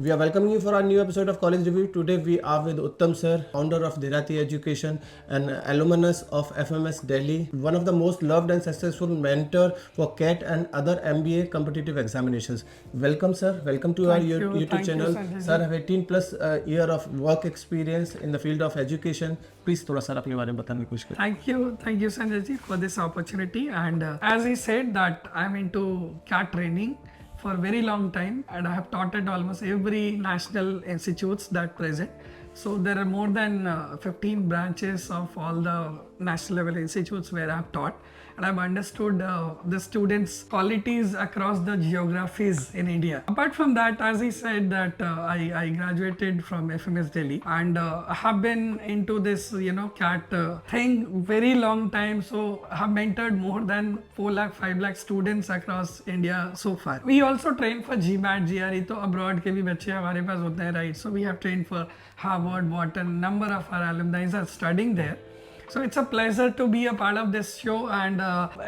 We are welcoming you for our new episode of College Review. Today we are with Uttam sir, founder of Dirati Education and alumnus of FMS Delhi, one of the most loved and successful mentor for CAT and other MBA competitive examinations. Welcome sir, welcome to our YouTube channel. Sir have 18 plus year of work experience in the field of education. Please थोड़ा sir अपने बारे में बताने की कोशिश करें. Thank you Sanjay ji for this opportunity, and as he said that I'm into CAT training for a very long time, and I have taught at almost every national institutes that present. So there are more than 15 branches of all the national level institutes where I have taught, and I've understood the students' qualities across the geographies in India. Apart from that, as he said that I graduated from FMS Delhi, and have been into this CAT thing very long time. So I have mentored more than 4 lakh 5 lakh students across India so far. We also train for GMAT GRE, तो abroad के भी बच्चे हमारे पास होते हैं, right? So we have trained for Harvard, Wharton. Number of our alumni are studying there. So it's a pleasure to be a part of this show and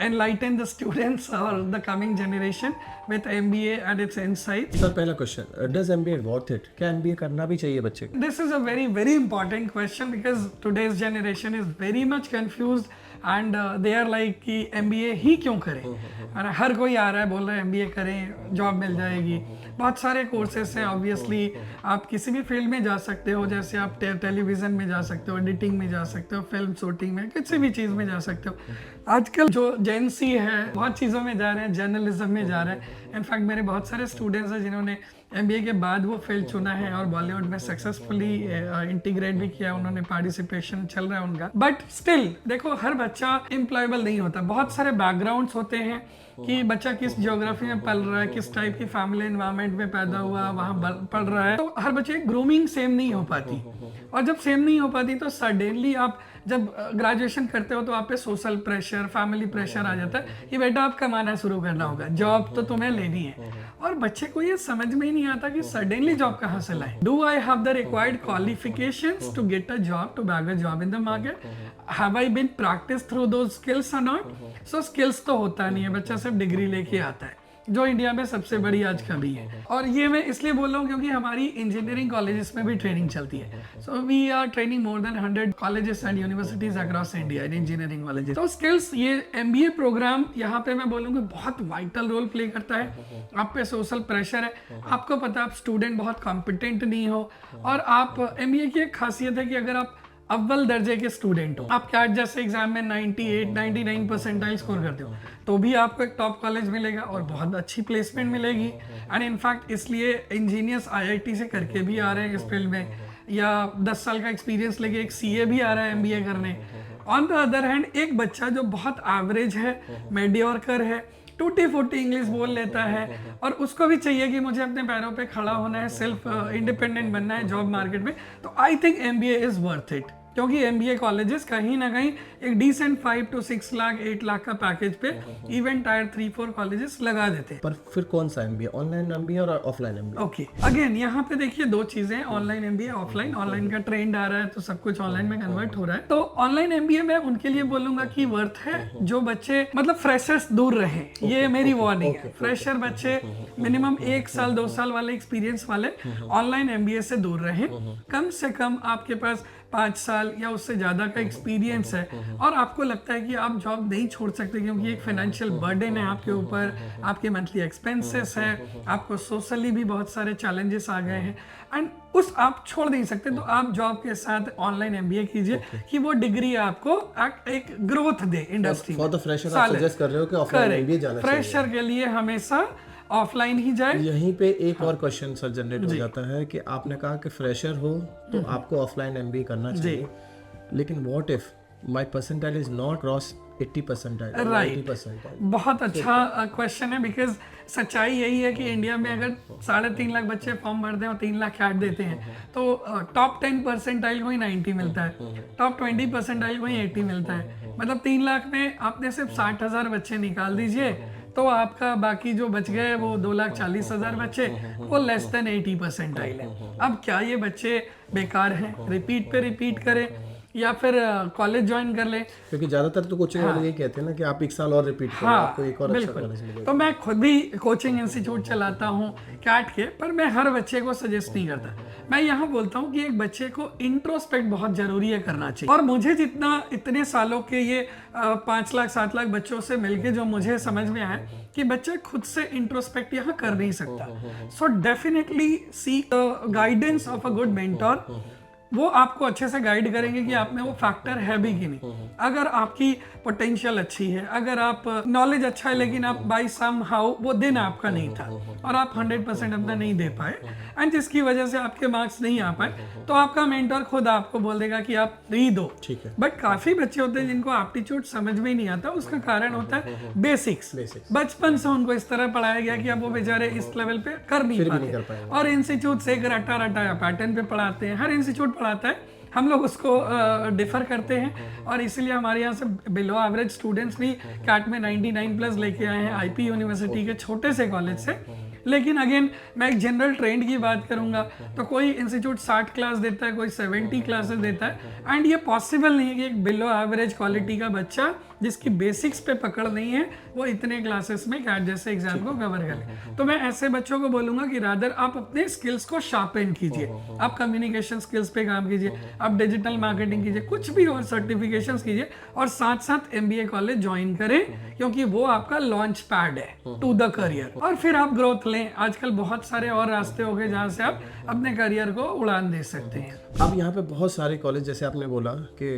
enlighten the students or the coming generation with MBA and its insights. Sir, पहला question, does MBA worth it? क्या MBA करना भी चाहिए बच्चे को? This is a very very important question because today's generation is very much confused and they are like कि MBA ही क्यों करें? और हर कोई आ रहा है बोल रहा है MBA करें, जॉब मिल जाएगी. बहुत सारे कोर्सेस हैं. ऑब्वियसली आप किसी भी फील्ड में जा सकते हो, जैसे आप टेलीविज़न में जा सकते हो, एडिटिंग में जा सकते हो, फिल्म शूटिंग में, किसी भी चीज़ में जा सकते हो. आजकल जो जेंसी है बहुत चीज़ों में जा रहे हैं, जर्नलिज्म में जा रहे हैं. इनफैक्ट मेरे बहुत सारे स्टूडेंट्स हैं जिन्होंने MBA के बाद वो फील्ड चुना है और बॉलीवुड में सक्सेसफुली इंटीग्रेट भी किया, उन्होंने पार्टिसिपेशन चल रहा है उनका. बट स्टिल देखो, हर बच्चा एम्प्लॉयबल नहीं होता. बहुत सारे बैकग्राउंड्स होते हैं कि बच्चा किस ज्योग्राफी में पल रहा है, किस टाइप की फैमिली एनवायरनमेंट में पैदा हुआ, वहाँ पढ़ रहा है. तो हर बच्चे की ग्रूमिंग सेम नहीं हो पाती, और जब सेम नहीं हो पाती तो सडनली आप जब ग्रेजुएशन करते हो तो आप पे सोशल प्रेशर, फैमिली प्रेशर आ जाता है कि बेटा आप कमाना शुरू करना होगा, जॉब तो तुम्हें लेनी है. और बच्चे को ये समझ में ही नहीं आता कि सडनली जॉब कहाँ से लाए. Do I have the required qualifications to get a job, to bag a job in the market? Have I been practice through those skills और नॉट? सो स्किल्स तो होता नहीं है, बच्चा सिर्फ डिग्री लेके आता है, जो इंडिया में सबसे बड़ी आज कमी है. और ये मैं इसलिए बोल रहा हूँ क्योंकि हमारी इंजीनियरिंग कॉलेजेस में भी ट्रेनिंग चलती है. So we are training more than 100 colleges and universities across India in engineering colleges. तो स्किल्स, ये MBA प्रोग्राम यहाँ पे मैं बोलूँगा बहुत वाइटल रोल प्ले करता है. आप पे सोशल प्रेशर है, आपको पता है आप स्टूडेंट बहुत कॉम्पिटेंट नहीं हो, और आप MBA की एक खासियत है कि अगर आप अव्वल दर्जे के स्टूडेंट हो, आप कैट जैसे एग्जाम में 98-99 परसेंटाइल स्कोर करते हो, तो भी आपको एक टॉप कॉलेज मिलेगा और बहुत अच्छी प्लेसमेंट मिलेगी. एंड इनफैक्ट इसलिए इंजीनियर्स IIT से करके भी आ रहे हैं इस फील्ड में, या 10 साल का एक्सपीरियंस लेके एक CA भी आ रहा है MBA करने. ऑन द अदर हैंड एक बच्चा जो बहुत एवरेज है, मेडियोकर है, टूटी फूटी इंग्लिश बोल लेता है, और उसको भी चाहिए कि मुझे अपने पैरों पे खड़ा होना है, सेल्फ इंडिपेंडेंट बनना है जॉब मार्केट में, तो I think MBA is worth it. क्योंकि MBA कॉलेजेस कहीं ना कहीं एक डिसेंट 5 to 6 लाख 8 लाख का पैकेज पे इवन टायर 3-4 कॉलेजेस लगा देते हैं. पर फिर कौन सा MBA, ऑनलाइन MBA और ऑफलाइन MBA? ओके, अगेन यहाँ पे देखिए दो चीजें, ऑनलाइन MBA, ऑफलाइन. ऑनलाइन का ट्रेंड आ रहा है तो सब कुछ ऑनलाइन में कन्वर्ट हो रहा है. तो ऑनलाइन MBA में उनके लिए बोलूंगा कि वर्थ है, जो बच्चे मतलब फ्रेशर्स दूर रहे, ये मेरी वार्निंग है. फ्रेशर बच्चे मिनिमम 1 साल 2 साल वाले एक्सपीरियंस वाले ऑनलाइन MBA से दूर रहे. कम से कम आपके पास 5 साल या उससे ज़्यादा का एक्सपीरियंस है, और आपको लगता है कि आप जॉब नहीं छोड़ सकते क्योंकि एक फाइनेंशियल बर्डन है आपके ऊपर, आपके मंथली एक्सपेंसेस है, आपको सोशली भी बहुत सारे चैलेंजेस आ गए हैं, एंड उस आप छोड़ नहीं सकते. तो आप जॉब के साथ ऑनलाइन MBA कीजिए कि वो डिग्री आपको एक growth they industry. For the fresher आप सजेस्ट कर रहे हो कि ऑफलाइन MBA जाना चाहिए? फ्रेशर के लिए हमेशा ऑफलाइन ही जाए. यहीं पे एक और क्वेश्चन सर जनरेट हो जाता है कि आपने कहा कि फ्रेशर हो तो आपको ऑफलाइन MBA करना चाहिए, लेकिन what if my percentile is not cross 80 percentile, 90 percentile? बहुत अच्छा क्वेश्चन है, बिकॉज सच्चाई यही है कि इंडिया में अगर 3.5 लाख बच्चे फॉर्म भरते हैं और 3 लाख कैट देते हैं, तो टॉप 10 परसेंटाइल को ही 90 मिलता है, टॉप 20 परसेंटाइल को ही 80 मिलता है. मतलब 3 लाख में आपने सिर्फ 60,000 बच्चे निकाल दीजिए, तो आपका बाकी जो बच गए वो 2,40,000 बच्चे, वो लेस देन 80 परसेंटाइल है. अब क्या ये बच्चे बेकार हैं? रिपीट पे रिपीट करें या फिर कॉलेज ज्वाइन कर ले। क्योंकि ज्यादातर तो कोचिंग वाले यही कहते हैं ना कि आप एक साल और रिपीट करो, आपको एक और अच्छा कॉलेज मिलेगा। तो मैं खुद भी कोचिंग इंस्टीट्यूट चलाता हूँ कैट के, पर मैं हर बच्चे को सजेस्ट नहीं करता। मैं यहाँ बोलता हूँ कि एक बच्चे को इंट्रोस्पेक्ट बहुत जरूरी है करना चाहिए। और मुझे जितना इतने सालों के ये 5 लाख 7 लाख बच्चों से मिलके जो मुझे समझ में आया कि बच्चा खुद से इंट्रोस्पेक्ट यहाँ कर नहीं सकता। So definitely seek guidance of a good mentor. वो आपको अच्छे से गाइड करेंगे कि आप में वो फैक्टर है भी कि नहीं। अगर आपकी पोटेंशियल अच्छी है, अगर आप नॉलेज अच्छा है, लेकिन आप बाई सम हाउ वो दिन आपका नहीं था और आप 100% अपना नहीं दे पाए एंड जिसकी वजह से आपके मार्क्स नहीं आ पाए, तो आपका मेंटर खुद आपको बोल देगा कि आप री दो। ठीक है। बट काफी बच्चे होते हैं जिनको एप्टीट्यूड समझ में ही नहीं आता। उसका कारण होता है बेसिक्स। बचपन से उनको इस तरह पढ़ाया गया कि अब वो बेचारे इस लेवल पे कर नहीं पाते, और इंस्टीट्यूट से एक रटा रटाया पैटर्न पे पढ़ाते हैं। हर इंस्टीट्यूट पढ़ाता है, हम लोग उसको डिफर करते हैं, और इसीलिए हमारे यहाँ से बिलो एवरेज स्टूडेंट्स भी कैट में 99+ लेके आए हैं आईपी यूनिवर्सिटी के छोटे से कॉलेज से। लेकिन अगेन मैं एक जनरल ट्रेंड की बात करूंगा तो कोई इंस्टीट्यूट 60 क्लास देता है, कोई 70 क्लासेस देता है, एंड ये पॉसिबल नहीं है कि एक बिलो एवरेज क्वालिटी का बच्चा जिसकी बेसिक्स पे पकड़ नहीं है वो इतने क्लासेस में कैट जैसे एग्जाम को कवर करे। तो मैं ऐसे बच्चों को बोलूंगा कि रादर आप अपने स्किल्स को शार्पन कीजिए, आप कम्युनिकेशन स्किल्स पे काम कीजिए, आप डिजिटल मार्केटिंग कीजिए, कुछ भी और सर्टिफिकेशंस कीजिए, और साथ साथ MBA कॉलेज ज्वाइन करें, क्योंकि वो आपका लॉन्च पैड है टू द करियर। और फिर आप ग्रोथ लें। आजकल बहुत सारे और रास्ते हो गए जहाँ से आप अपने करियर को उड़ान दे सकते हैं। अब यहाँ पे बहुत सारे कॉलेज, जैसे आपने बोला कि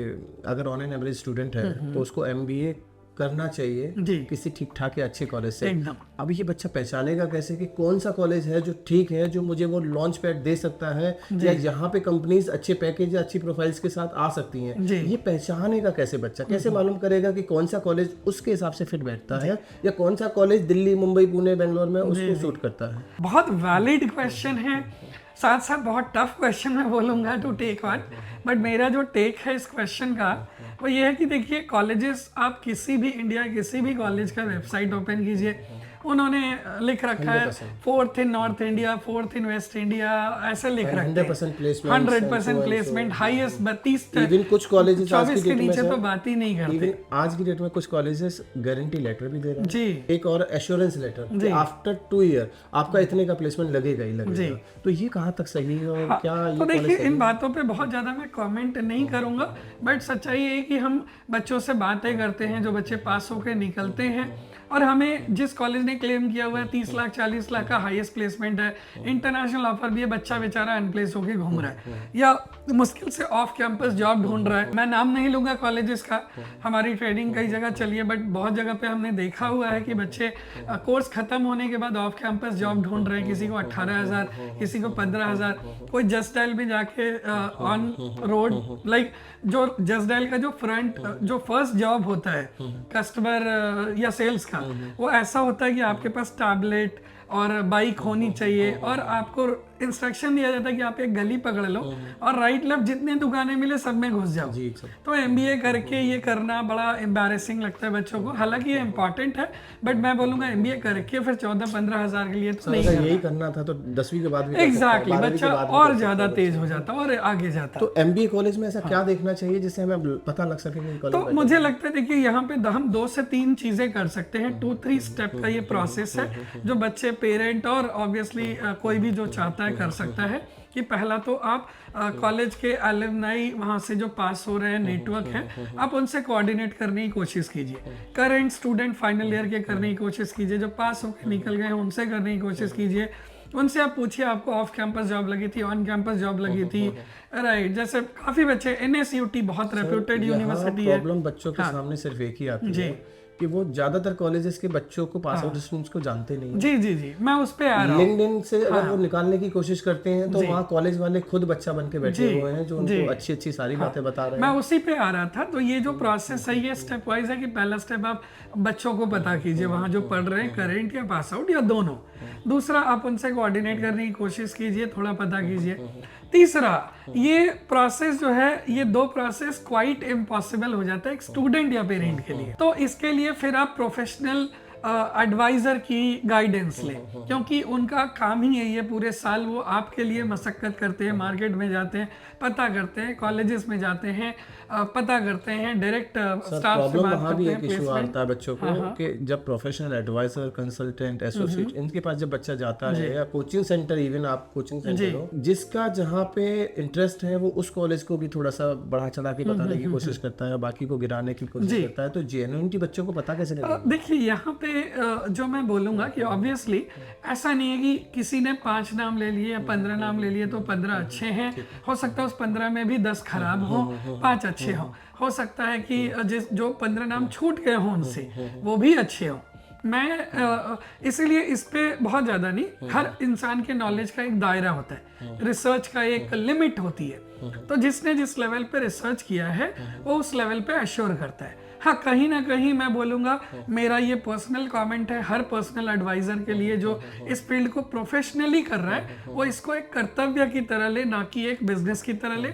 अगर ऑन एन एवरेज स्टूडेंट है तो उसको MBA करना चाहिए किसी ठीक ठाक या अच्छे कॉलेज से। एकदम। अब ये बच्चा पहचानेगा कैसे कि कौन सा कॉलेज है जो ठीक है, जो मुझे वो लॉन्च पैड दे सकता है, या जहाँ पे कंपनीज अच्छे पैकेज या अच्छी प्रोफाइल्स के साथ आ सकती हैं। ये पहचानेगा कैसे बच्चा? कैसे मालूम करेगा कि कौन सा कॉलेज उसके हिसाब से फिट बैठता है, या कौन सा कॉलेज दिल्ली, मुंबई, पुणे, बेंगलोर में उसको सूट करता है? बहुत वैलिड क्वेश्चन है, साथ साथ बहुत टफ क्वेश्चन मैं बोलूँगा टू टेक ऑन। बट मेरा जो टेक है इस क्वेश्चन का वो ये है कि देखिए, कॉलेजेस आप किसी भी इंडिया किसी भी कॉलेज का वेबसाइट ओपन कीजिए, उन्होंने लिख रखा है 4th इन नॉर्थ इंडिया, 4th इन वेस्ट इंडिया, ऐसे लिख रखा है। 100% प्लेसमेंट, हाईएस्ट 32। इवन कुछ कॉलेजेस आज की के नीचे तो बात ही नहीं करते। इवन आज की डेट में कुछ कॉलेजेस गारंटी लेटर भी दे रहे हैं जी, एक और एश्योरेंस लेटर, आफ्टर 2 ईयर आपका इतने का प्लेसमेंट लगेगा ही लगेगा। तो ये कहाँ तक सही है और क्या ये? तो देखिए, इन बातों पे बहुत ज्यादा मैं कमेंट नहीं करूंगा, बट सच्चाई है कि हम बच्चों से बातें करते हैं जो बच्चे पास होकर निकलते हैं, और हमें जिस कॉलेज ने क्लेम किया हुआ है 30 लाख 40 लाख का हाईएस्ट प्लेसमेंट है, इंटरनेशनल ऑफर भी है, बच्चा बेचारा अनप्लेस होके घूम रहा है या मुश्किल से ऑफ कैंपस जॉब ढूंढ रहा है। मैं नाम नहीं लूंगा कॉलेजेस का, हमारी ट्रेनिंग कई जगह चली है, बट बहुत जगह पे हमने देखा हुआ है कि बच्चे कोर्स खत्म होने के बाद ऑफ कैंपस जॉब ढूंढ रहे हैं। किसी को 18,000, किसी को 15,000, कोई जस्ट डायल में जाके ऑन रोड, लाइक जो जस्ट डायल का जो फ्रंट जो फर्स्ट जॉब होता है कस्टमर या सेल्स का, वो ऐसा होता है कि आपके पास टैबलेट और बाइक होनी चाहिए, और आपको इंस्ट्रक्शन दिया जाता है कि आप एक गली पकड़ लो और राइट लेफ्ट जितने दुकानें मिले सब में घुस जाओ। तो MBA करके ये करना बड़ा एम्बैरेसिंग लगता है बच्चों को। हालांकि ये इंपॉर्टेंट है, बट मैं बोलूंगा MBA करके फिर 14-15 हज़ार के लिए तो नहीं करना। यही करना था तो 10वीं के बाद भी एग्जैक्टली बच्चा और ज्यादा तेज हो जाता और आगे जाता। तो MBA कॉलेज में ऐसा क्या देखना चाहिए जिससे हमें पता लग सके? तो मुझे लगता है देखिए, यहाँ पे हम 2 से 3 चीजें कर सकते हैं। 2-3 स्टेप का ये प्रोसेस है जो बच्चे, पेरेंट और ऑब्वियसली कोई भी जो चाहता है कर सकता है। कि पहला तो आप कॉलेज के एलुमनाई वहाँ से जो पास हो रहे हैं, नेटवर्क है, आप उनसे कोऑर्डिनेट करने की कोशिश कीजिए। करंट स्टूडेंट फाइनल ईयर के करने की कोशिश कीजिए, जो पास होकर निकल गए हैं उनसे करने की कोशिश कीजिए। उनसे आप पूछिए आपको ऑफ कैंपस जॉब लगी थी, ऑन कैंपस जॉब लगी थी, राइट। जैसे काफी बच्चे, NSUT बहुत रेप्यूटेड यूनिवर्सिटी है। प्रॉब्लम बच्चों के सामने सिर्फ एक ही आती है कि वो ज्यादातर कॉलेजेस के बच्चों को, पास आउट स्टूडेंट्स को जानते नहीं। जी, मैं उस पे आ रहा हूँ। लिंक्डइन से अगर वो निकालने की कोशिश करते हैं तो वहाँ कॉलेज वाले खुद बच्चा बन के बैठे हुए हैं जो उनको अच्छी सारी बातें बता रहे हैं। मैं उसी पे आ रहा था। तो ये जो प्रोसेस है ये स्टेप वाइज है कि पहला स्टेप आप बच्चों को पता कीजिए वहाँ जो पढ़ रहे हैं, करेंट या पास आउट या दोनों। दूसरा, आप उनसे कोऑर्डिनेट करने की कोशिश कीजिए, थोड़ा पता कीजिए। तीसरा, ये प्रोसेस जो है, ये 2 प्रोसेस क्वाइट इम्पॉसिबल हो जाता है एक स्टूडेंट या पेरेंट के लिए। तो इसके लिए फिर आप प्रोफेशनल एडवाइजर की गाइडेंस लें, क्योंकि उनका काम ही यही है, पूरे साल वो आपके लिए मशक्कत करते हैं, मार्केट में जाते हैं, पता करते हैं, कॉलेजेस में जाते हैं, पता करते हैं, डायरेक्ट स्टाफ से प्रॉब्लम बात वहाँ भी करते एक हैं, इशू प्लेसमेंट। आता है बच्चों को कि जब प्रोफेशनल एडवाइजर, कंसल्टेंट, एसोसिएट इनके पास जब बच्चा जाता है, या कोचिंग सेंटर, इवन आप कोचिंग सेंटर हो, जिसका जहाँ पे इंटरेस्ट है वो उस कॉलेज को भी थोड़ा सा बढ़ा चढ़ा के बताने की कोशिश करता है, बाकी को गिराने की कोशिश करता है, तो जेन्युइनिटी बच्चों को पता कैसे लगेगा? देखिए यहाँ पे जो मैं बोलूँगा कि ऑब्वियसली ऐसा नहीं है कि किसी ने 5 नाम ले लिए या 15 नाम ले लिए तो 15 अच्छे हैं, हो सकता है उस 15 में भी 10 खराब हो, 5 अच्छे हो सकता है कि जो 15 नाम छूट गए हों उनसे वो भी अच्छे हों। मैं इसीलिए इस पे बहुत ज़्यादा नहीं, हर इंसान के नॉलेज का एक दायरा होता है, रिसर्च का एक लिमिट होती है, तो जिसने जिस लेवल पे रिसर्च किया है वो उस लेवल पे एश्योर करता है। हाँ, कहीं ना कहीं मैं बोलूँगा, मेरा ये पर्सनल कमेंट है हर पर्सनल एडवाइज़र के लिए जो इस फील्ड को प्रोफेशनली कर रहा है, वो इसको एक कर्तव्य की तरह ले, ना कि एक बिजनेस की तरह ले,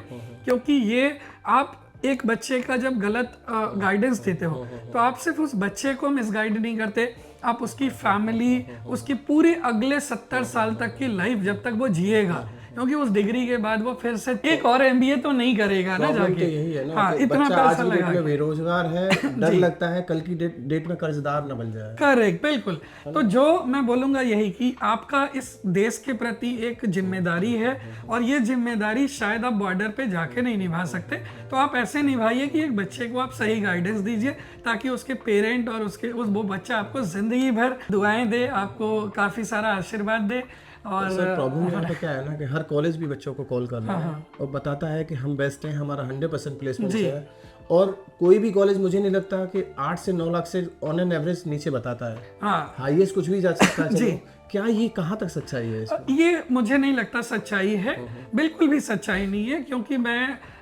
क्योंकि ये आप एक बच्चे का जब गलत गाइडेंस देते हो तो आप सिर्फ उस बच्चे को मिसगाइड नहीं करते, आप उसकी फैमिली, उसकी पूरी अगले 70 साल तक की लाइफ जब तक वो जिएगा, क्योंकि उस डिग्री के बाद वो फिर से एक और एमबीए तो नहीं करेगा ना जाके। तो यही है ना, हाँ, कि इतना बच्चा पैसा आज की डेट लगा में बेरोजगार है, डर लगता है कल की डेट में कर्जदार न बन जाए। करेक्ट, बिल्कुल। तो जो मैं बोलूँगा यही कि आपका इस देश के प्रति एक जिम्मेदारी है, और ये जिम्मेदारी शायद आप बॉर्डर पे जाके नहीं निभा सकते, तो आप ऐसे निभाइए कि एक बच्चे को आप सही गाइडेंस दीजिए, ताकि उसके पेरेंट और वो बच्चा आपको जिंदगी भर दुआएं दे, आपको काफ़ी सारा आशीर्वाद दे। और सर प्रॉब्लम यहाँ पे क्या है ना कि हर कॉलेज भी बच्चों को कॉल कर रहा है और बताता है कि हम बेस्ट हैं, हमारा 100% प्लेसमेंट है, और कोई भी कॉलेज मुझे नहीं लगता कि 8 से 9 लाख से ऑन एन एवरेज नीचे बताता है। हाँ, हाईएस्ट कुछ भी जा सकता है। क्या ये कहाँ तक सच्चाई है इसमें? ये मुझे नहीं लगता सच्चाई है, बिल्कुल भी सच्चाई नहीं है, क्योंकि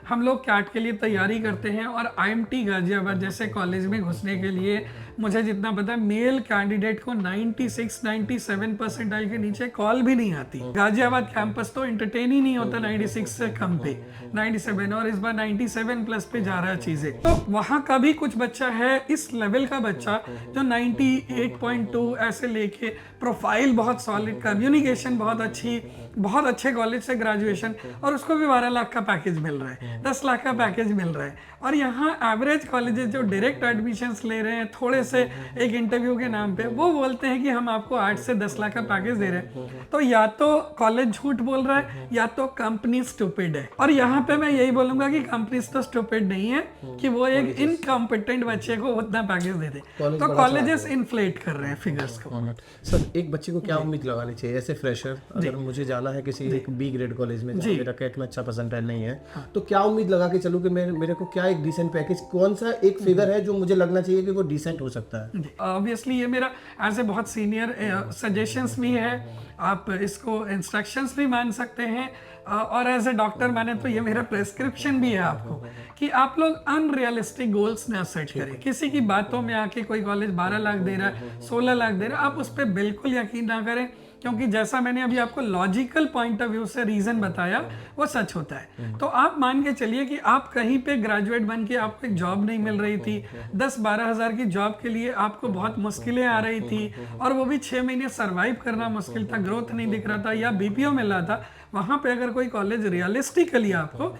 हम लोग कैट के लिए तैयारी करते हैं, और IMT गाजियाबाद जैसे कॉलेज में घुसने के लिए मुझे जितना पता है मेल कैंडिडेट को 96-97 परसेंटाइल के नीचे कॉल भी नहीं आती। गाजियाबाद कैंपस तो एंटरटेन ही नहीं होता 96 से कम पे, 97, और इस बार 97 प्लस पे जा रहा है चीजें। तो वहाँ का भी कुछ बच्चा है, इस लेवल का बच्चा जो 98.2 ऐसे लेके, प्रोफाइल बहुत सॉलिड, कम्युनिकेशन बहुत अच्छी, बहुत अच्छे कॉलेज से ग्रेजुएशन, और उसको भी 12 लाख का पैकेज मिल रहा है, 10 लाख का पैकेज मिल रहा है। और यहाँ एवरेज कॉलेजेस जो डायरेक्ट एडमिशन्स ले रहे हैं थोड़े से एक इंटरव्यू के नाम पे, वो बोलते हैं कि हम आपको 8 से 10 लाख का पैकेज दे रहे हैं। तो या तो कॉलेज झूठ बोल रहा है, या तो कंपनी स्टूपिड है। और यहाँ पे मैं यही बोलूंगा कि कंपनीज तो स्टूपिड नहीं है कि वो एक इनकॉम्पिटेंट बच्चे को उतना पैकेज दे दे, तो कॉलेजेस इन्फ्लेट कर रहे हैं फिगर्स को। सर एक बच्चे को क्या उम्मीद लगानी चाहिए ऐसे फ्रेशर, अगर मुझे जाना है किसी एक B ग्रेड कॉलेज में जहाँ मेरा कैट में अच्छा परसेंटाइल नहीं है, तो क्या उम्मीद लगा के चलूं कि मेरे को क्या एक डिसेंट पैकेज, कौन सा एक फिगर है जो मुझे लगना चाहिए कि वो डिसेंट हो सकता है? ऑब्वियसली ये मेरा एज ए बहुत सीनियर सजेशंस भी है, आप इसको इंस्ट्रक्शंस भी मान सकते हैं, और एज ए डॉक्टर माने तो ये मेरा प्रेस्क्रिप्शन भी है आपको, कि आप लोग अनरियलिस्टिक गोल्स ना सेट करें। किसी की बातों में आके कोई कॉलेज 12 लाख दे रहा है, 16 लाख दे रहा है, आप उस पर बिल्कुल यकीन ना करें, क्योंकि जैसा मैंने अभी आपको लॉजिकल पॉइंट ऑफ व्यू से रीजन बताया वो सच होता है। तो आप मान के चलिए कि आप कहीं पे ग्रेजुएट बन के आपको एक जॉब नहीं मिल रही थी, 10-12 हज़ार की जॉब के लिए आपको बहुत मुश्किलें आ रही थी, और वो भी 6 महीने सर्वाइव करना मुश्किल था, ग्रोथ नहीं दिख रहा था, या BPO मिल रहा था, वहाँ पे अगर कोई कॉलेज रियलिस्टिकली आपको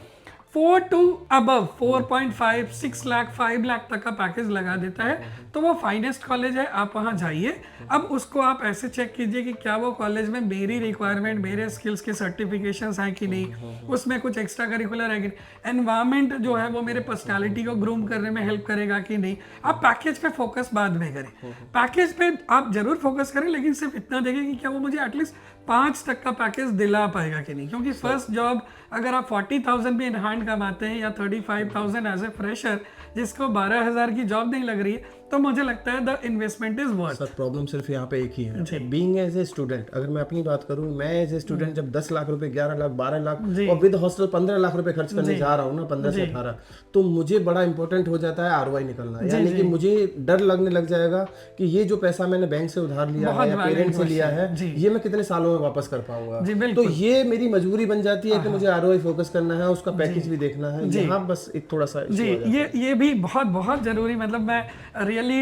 4 to above 4.5, 6 लाख, 5 लाख तक का पैकेज लगा देता है, तो वो फाइनेस्ट कॉलेज है, आप वहाँ जाइए। अब उसको आप ऐसे चेक कीजिए कि क्या वो कॉलेज में मेरी रिक्वायरमेंट, मेरे स्किल्स के सर्टिफिकेशंस हैं कि नहीं, उसमें कुछ एक्स्ट्रा करिकुलर है कि नहीं, एनवायरनमेंट जो है वो मेरे पर्सनालिटी को ग्रूम करने में हेल्प करेगा कि नहीं। आप पैकेज पे फोकस बाद में करें, पैकेज पे आप जरूर फोकस करें, लेकिन सिर्फ इतना देखें कि क्या वो मुझे एटलीस्ट 5 तक का पैकेज दिला पाएगा कि नहीं, क्योंकि फर्स्ट जॉब अगर आप 40,000 भी इन हैंड कमाते हैं, या 35,000 एज ए फ्रेशर जिसको 12,000 की जॉब नहीं लग रही है, तो मुझे लगता है the investment is worth. Sir problem सिर्फ यहाँ पे एक ही है, बीइंग एज ए स्टूडेंट, अगर मैं अपनी बात करूँ, मैं एज ए स्टूडेंट जब 10 लाख रुपए, 11 लाख, 12 लाख और विद हॉस्टल 15 लाख रुपए खर्च करने जा रहा हूँ ना, 15 से 18, तो मुझे बड़ा इंपॉर्टेंट हो जाता है ROI निकलना। यानी कि मुझे डर लगने लग जाएगा कि ये जो पैसा मैंने बैंक से उधार लिया है या पेरेंट्स से लिया है, ये मैं कितने सालों में वापस कर पाऊंगा। जी, तो बिल्कुल। ये मेरी मजबूरी बन जाती है कि मुझे आरओआई फोकस करना है, उसका पैकेज भी देखना है। यहाँ बस एक थोड़ा सा जी, issue आ जाता है। ये भी बहुत बहुत ज़रूरी, मतलब मैं रियली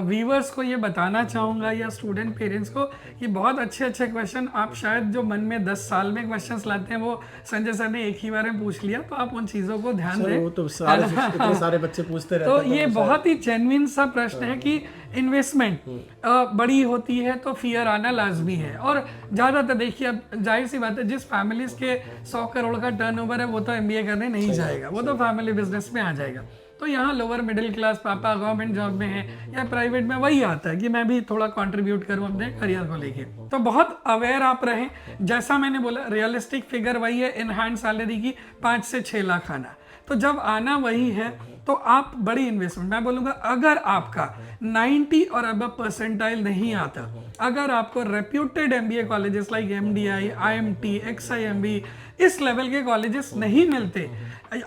व्यूअर्स को ये बताना चाहूँगा या स्टूडेंट पेरेंट्स को कि बहुत अच्छे अच्छे क्वेश्चन आप शायद जो मन में 10 साल में क्वेश्चंस लाते हैं वो संजय सर ने एक ही बार में पूछ लिया, तो आप उन चीज़ों को ध्यान सर, दें। वो तो इतने सारे बच्चे पूछते रहते तो हैं, ये बहुत ही जेन्युइन सा प्रश्न है कि इन्वेस्टमेंट बड़ी होती है तो फियर आना लाजमी है। और ज़्यादातर देखिए, अब जाहिर सी बात है, जिस फैमिलीज के 100 करोड़ का टर्नओवर है वो तो एमबीए करने नहीं जाएगा, वो तो फैमिली बिजनेस में आ जाएगा। तो यहाँ लोअर मिडिल क्लास पापा गवर्नमेंट जॉब में है या प्राइवेट में, वही आता है कि मैं भी थोड़ा कंट्रीब्यूट करूँ अपने करियर को लेके। तो बहुत अवेयर आप रहें। जैसा मैंने बोला, रियलिस्टिक फिगर वही है इन हैंड सैलरी की 5 से 6 लाख आना। तो जब आना वही है तो आप बड़ी इन्वेस्टमेंट, मैं बोलूँगा अगर आपका 90 और अबव परसेंटाइल नहीं आता, अगर आपको reputed MBA colleges like MDI, IMT, XIMB, इस लेवल के कॉलेजेस नहीं मिलते,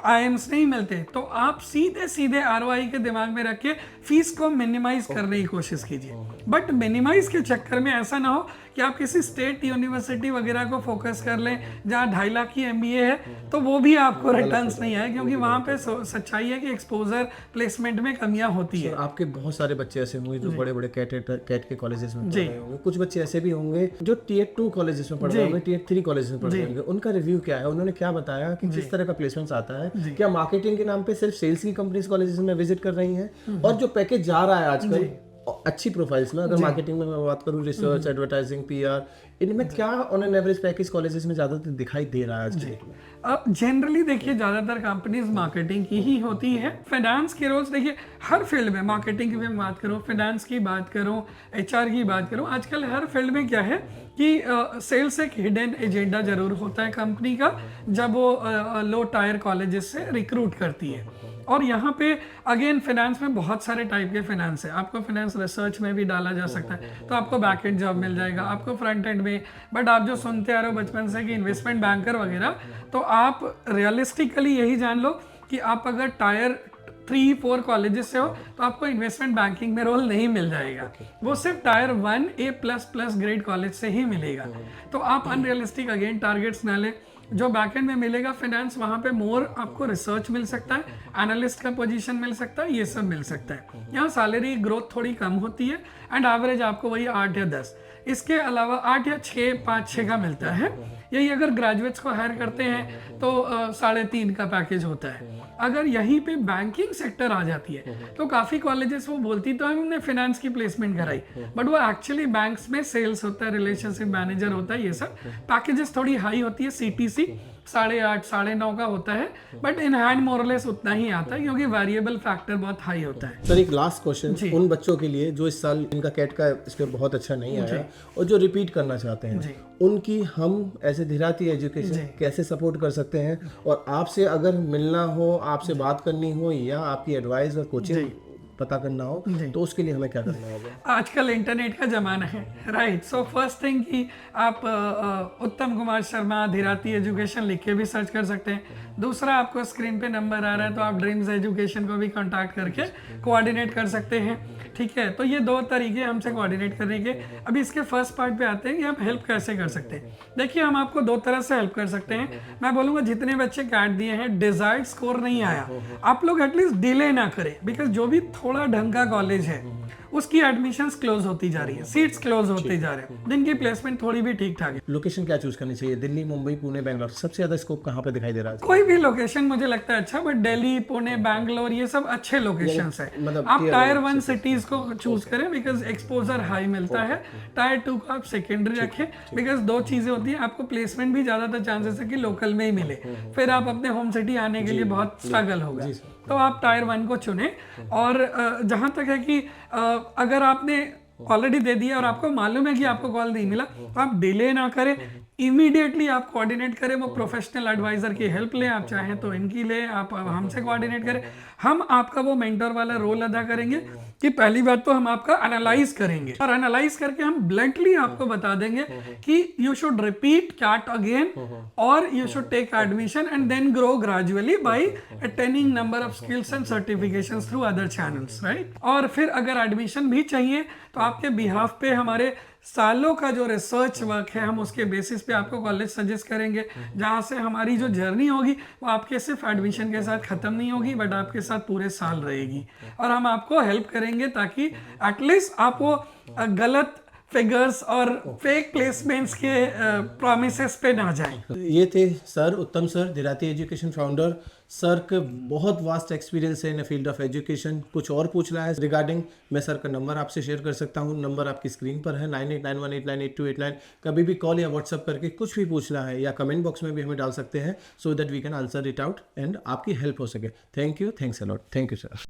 आईएम्स नहीं मिलते, तो आप सीधे सीधे आरओआई के दिमाग में रख के फीस को मिनिमाइज करने की कोशिश कीजिए। बट मिनिमाइज के चक्कर में ऐसा ना हो कि आप किसी स्टेट यूनिवर्सिटी वगैरह को फोकस कर लें जहाँ 2.5 लाख की एमबीए है, तो वो भी आपको रिटर्न्स नहीं आए, क्योंकि वहाँ पे सच्चाई है कि एक्सपोजर प्लेसमेंट में कमियां होती है। आपके बहुत सारे बच्चे ऐसे होंगे जो बड़े बड़े कैट के कॉलेजेस में पढ़ रहे होंगे, कुछ बच्चे ऐसे भी होंगे जो टियर 2 कॉलेजेस में पढ़ रहे होंगे, टियर 3 कॉलेजेस में पढ़ रहे होंगे। उनका रिव्यू क्या है? उन्होंने क्या बताया कि किस तरह का प्लेसमेंट आता है? क्या मार्केटिंग के नाम पे सिर्फ सेल्स की कंपनीज कॉलेजेस में विजिट कर रही हैं? और जो पैकेज जा रहा है आजकल अच्छी प्रोफाइल्स में, अगर मार्केटिंग में मैं बात करूं, रिसर्च, एडवर्टाइजिंग, पीआर, इनमें क्या on an average package colleges में ज्यादातर दिखाई दे रहा है आज? जनरली देखिए, ज्यादातर कंपनीज मार्केटिंग की ही होती है। फाइनेंस के रोल्स देखिए हर फील्ड में, मार्केटिंग की भी बात करो, फाइनेंस की बात करो, एचआर की बात करो, आजकल हर फील्ड में क्या है कि सेल्स एक हिडन एजेंडा जरूर होता है कंपनी का जब वो लो टायर कॉलेजेस से रिक्रूट करती है। और यहाँ पे अगेन फाइनेंस में बहुत सारे टाइप के फाइनेंस है। आपको फाइनेंस रिसर्च में भी डाला जा सकता है, तो आपको बैक एंड जॉब मिल जाएगा, आपको फ्रंट एंड में। बट आप जो सुनते आ रहे हो बचपन से कि इन्वेस्टमेंट बैंकर वगैरह, तो आप रियलिस्टिकली यही जान लो कि आप अगर टायर 3-4 कॉलेजेस से हो तो आपको इन्वेस्टमेंट बैंकिंग में रोल नहीं मिल जाएगा, वो सिर्फ टायर 1 A++ ग्रेड कॉलेज से ही मिलेगा। तो आप अनरियलिस्टिक अगेन टारगेट्स ना लें। जो बैकएंड में मिलेगा फाइनेंस, वहाँ पे मोर आपको रिसर्च मिल सकता है, एनालिस्ट का पोजीशन मिल सकता है, ये सब मिल सकता है। यहाँ सैलरी ग्रोथ थोड़ी कम होती है एंड एवरेज आपको वही 8 या 10, इसके अलावा 8 या 6, 5-6 का मिलता है। यही अगर ग्रेजुएट्स को हायर करते हैं तो 3.5 का पैकेज होता है। अगर यहीं पे बैंकिंग सेक्टर आ जाती है तो काफ़ी कॉलेजेस वो बोलती तो हमने फाइनेंस की प्लेसमेंट कराई, बट वो एक्चुअली बैंक्स में सेल्स होता है, रिलेशनशिप मैनेजर होता है, ये सब पैकेजेस थोड़ी हाई होती है। CTC 8.5 9.5 का होता है, बट इन हैंड मोरलेस उतना ही आता है क्योंकि वेरिएबल फैक्टर बहुत हाई होता है। सर, एक लास्ट क्वेश्चन उन बच्चों के लिए जो इस साल इनका कैट का स्कोर बहुत अच्छा नहीं आया और जो रिपीट करना चाहते हैं, उनकी हम ऐसे धीराती एजुकेशन कैसे सपोर्ट कर सकते हैं? और आपसे अगर मिलना हो, आपसे बात करनी हो या आपकी एडवाइस और कोचिंग पता करना हो, तो उसके लिए हमें क्या करना होगा? आजकल इंटरनेट का जमाना है, राइट? सो फर्स्ट थिंग कि आप उत्तम कुमार शर्मा धीराती एजुकेशन लिख के भी सर्च कर सकते हैं। दूसरा, आपको स्क्रीन पे नंबर आ रहा है तो आप ड्रीम्स एजुकेशन को भी कांटेक्ट करके कोऑर्डिनेट कर सकते हैं, ठीक है? तो ये 2 तरीके हमसे कोऑर्डिनेट करने के। अभी इसके फर्स्ट पार्ट पे आते हैं कि आप हेल्प कैसे कर सकते हैं। देखिए, हम आपको 2 तरह से हेल्प कर सकते हैं। मैं बोलूँगा जितने बच्चे कैट दिए हैं, डिजायर्ड स्कोर नहीं आया, आप लोग एटलीस्ट डिले ना करें, बिकॉज जो भी थोड़ा ढंग का कॉलेज है उसकी एडमिशंस क्लोज होती जा रही है, सीट्स क्लोज होते जा रहे हैं, जिनकी प्लेसमेंट थोड़ी भी ठीक ठाक है। लोकेशन क्या चूज करनी चाहिए? दिल्ली, मुंबई, पुणे, बैंगलोर, सबसे ज्यादा स्कोप कहाँ पे दिखाई दे रहा है? कोई भी लोकेशन मुझे लगता है अच्छा, बट दिल्ली, पुणे, बैंगलोर ये सब अच्छे लोकेशंस है। मतलब आप टायर 1 सिटीज को चूज करें बिकॉज एक्सपोजर हाई मिलता है। टायर 2 को आप सेकेंडरी रखें बिकॉज 2 चीजें होती है, आपको प्लेसमेंट भी ज्यादातर चांसेस है कि लोकल में ही मिले, फिर आप अपने होम सिटी आने के लिए बहुत स्ट्रगल होगा, तो आप टायर 1 को चुने। और जहां तक है कि अगर आपने ऑलरेडी दे दिया और आपको मालूम है कि आपको कॉल नहीं मिला, तो आप डिले ना करें, इमीडिएटली आप कोऑर्डिनेट करें, वो प्रोफेशनल एडवाइजर की हेल्प लें, आप चाहें तो इनकी लें, आप हमसे कोऑर्डिनेट करें। हम आपका वो मेंटर वाला रोल अदा करेंगे कि पहली बात तो हम आपका एनालाइज करेंगे और एनालाइज करके हम ब्लंटली आपको बता देंगे कि you should repeat CAT again और you should take admission and then grow gradually by attaining number of skills and certifications through other channels, right? और फिर अगर एडमिशन भी चाहिए तो आपके बिहाफ पे हमारे सालों का जो रिसर्च वर्क है हम उसके बेसिस पे आपको कॉलेज सजेस्ट करेंगे, जहाँ से हमारी जो जर्नी होगी वो आपके सिर्फ एडमिशन के साथ ख़त्म नहीं होगी बट आपके साथ पूरे साल रहेगी, और हम आपको हेल्प करेंगे ताकि एटलीस्ट आप वो गलत फिगर्स और फेक प्लेसमेंट्स के प्रॉमिसेस पे ना जाएं। ये थे सर उत्तम सर, दिराती एजुकेशन फाउंडर। सर के बहुत वास्ट एक्सपीरियंस है इन फील्ड ऑफ एजुकेशन। कुछ और पूछना है रिगार्डिंग, मैं सर का नंबर आपसे शेयर कर सकता हूँ। नंबर आपकी स्क्रीन पर है 9891898289। कभी भी कॉल या व्हाट्सअप करके कुछ भी पूछना है या कमेंट बॉक्स में भी हमें डाल सकते हैं, so that we can answer it out and आपकी हेल्प हो सके। Thank you, thanks a lot, thank you sir.